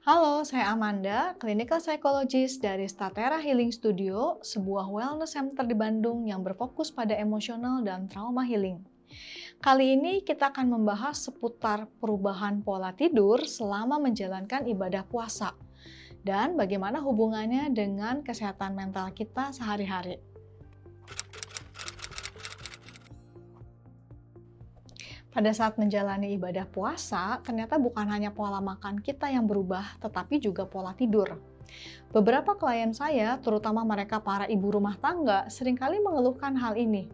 Halo, saya Amanda, clinical psychologist dari Statera Healing Studio, sebuah wellness center di Bandung yang berfokus pada emosional dan trauma healing. Kali ini kita akan membahas seputar perubahan pola tidur selama menjalankan ibadah puasa dan bagaimana hubungannya dengan kesehatan mental kita sehari-hari. Pada saat menjalani ibadah puasa, ternyata bukan hanya pola makan kita yang berubah, tetapi juga pola tidur. Beberapa klien saya, terutama mereka para ibu rumah tangga, seringkali mengeluhkan hal ini.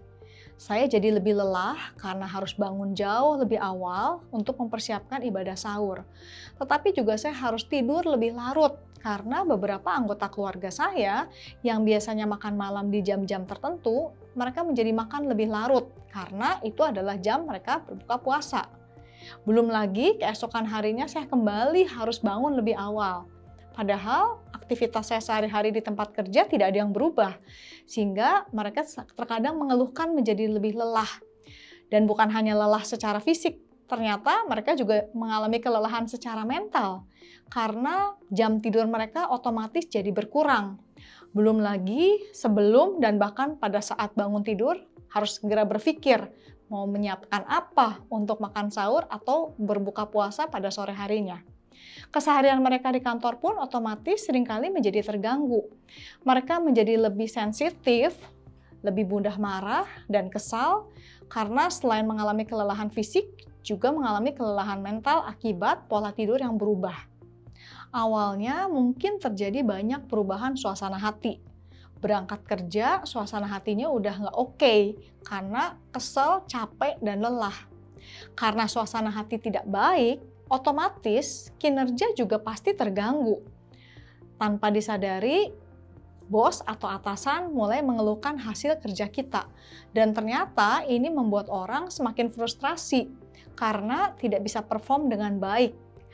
Saya jadi lebih lelah karena harus bangun jauh lebih awal untuk mempersiapkan ibadah sahur. Tetapi juga saya harus tidur lebih larut karena beberapa anggota keluarga saya yang biasanya makan malam di jam-jam tertentu, mereka menjadi makan lebih larut karena itu adalah jam mereka berbuka puasa. Belum lagi keesokan harinya saya kembali harus bangun lebih awal. Padahal aktivitas saya sehari-hari di tempat kerja tidak ada yang berubah, sehingga mereka terkadang mengeluhkan menjadi lebih lelah. Dan bukan hanya lelah secara fisik, ternyata mereka juga mengalami kelelahan secara mental, karena jam tidur mereka otomatis jadi berkurang. Belum lagi sebelum dan bahkan pada saat bangun tidur, harus segera berpikir mau menyiapkan apa untuk makan sahur atau berbuka puasa pada sore harinya. Keseharian mereka di kantor pun otomatis seringkali menjadi terganggu. Mereka menjadi lebih sensitif, lebih mudah marah dan kesal karena selain mengalami kelelahan fisik, juga mengalami kelelahan mental akibat pola tidur yang berubah. Awalnya mungkin terjadi banyak perubahan suasana hati. Berangkat kerja, suasana hatinya udah nggak oke karena kesel, capek, dan lelah. Karena suasana hati tidak baik, otomatis kinerja juga pasti terganggu. Tanpa disadari, bos atau atasan mulai mengeluhkan hasil kerja kita. Dan ternyata ini membuat orang semakin frustrasi karena tidak bisa perform dengan baik.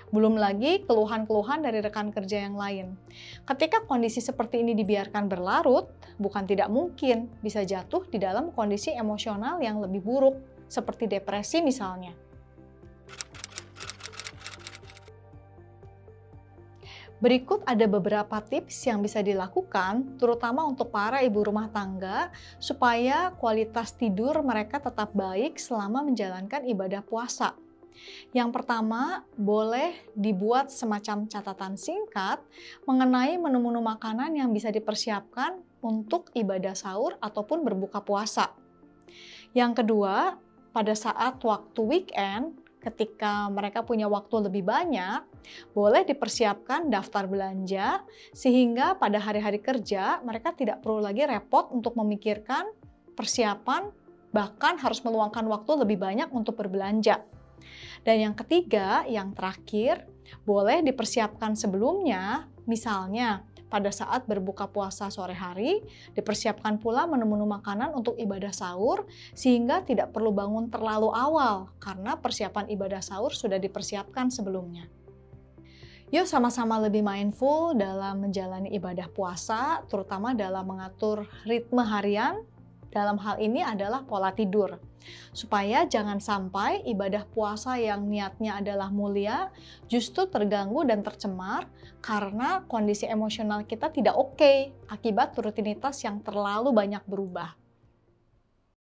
Belum lagi keluhan-keluhan dari rekan kerja yang lain. Ketika kondisi seperti ini dibiarkan berlarut, bukan tidak mungkin bisa jatuh di dalam kondisi emosional yang lebih buruk, seperti depresi misalnya. Berikut ada beberapa tips yang bisa dilakukan, terutama untuk para ibu rumah tangga, supaya kualitas tidur mereka tetap baik selama menjalankan ibadah puasa. Yang pertama, boleh dibuat semacam catatan singkat mengenai menu-menu makanan yang bisa dipersiapkan untuk ibadah sahur ataupun berbuka puasa. Yang kedua, pada saat waktu weekend, ketika mereka punya waktu lebih banyak, boleh dipersiapkan daftar belanja sehingga pada hari-hari kerja mereka tidak perlu lagi repot untuk memikirkan persiapan, bahkan harus meluangkan waktu lebih banyak untuk berbelanja. Dan yang ketiga, yang terakhir, boleh dipersiapkan sebelumnya, misalnya pada saat berbuka puasa sore hari, dipersiapkan pula menu-menu makanan untuk ibadah sahur, sehingga tidak perlu bangun terlalu awal, karena persiapan ibadah sahur sudah dipersiapkan sebelumnya. Yuk sama-sama lebih mindful dalam menjalani ibadah puasa, terutama dalam mengatur ritme harian. Dalam hal ini adalah pola tidur. Supaya jangan sampai ibadah puasa yang niatnya adalah mulia justru terganggu dan tercemar karena kondisi emosional kita tidak oke akibat rutinitas yang terlalu banyak berubah.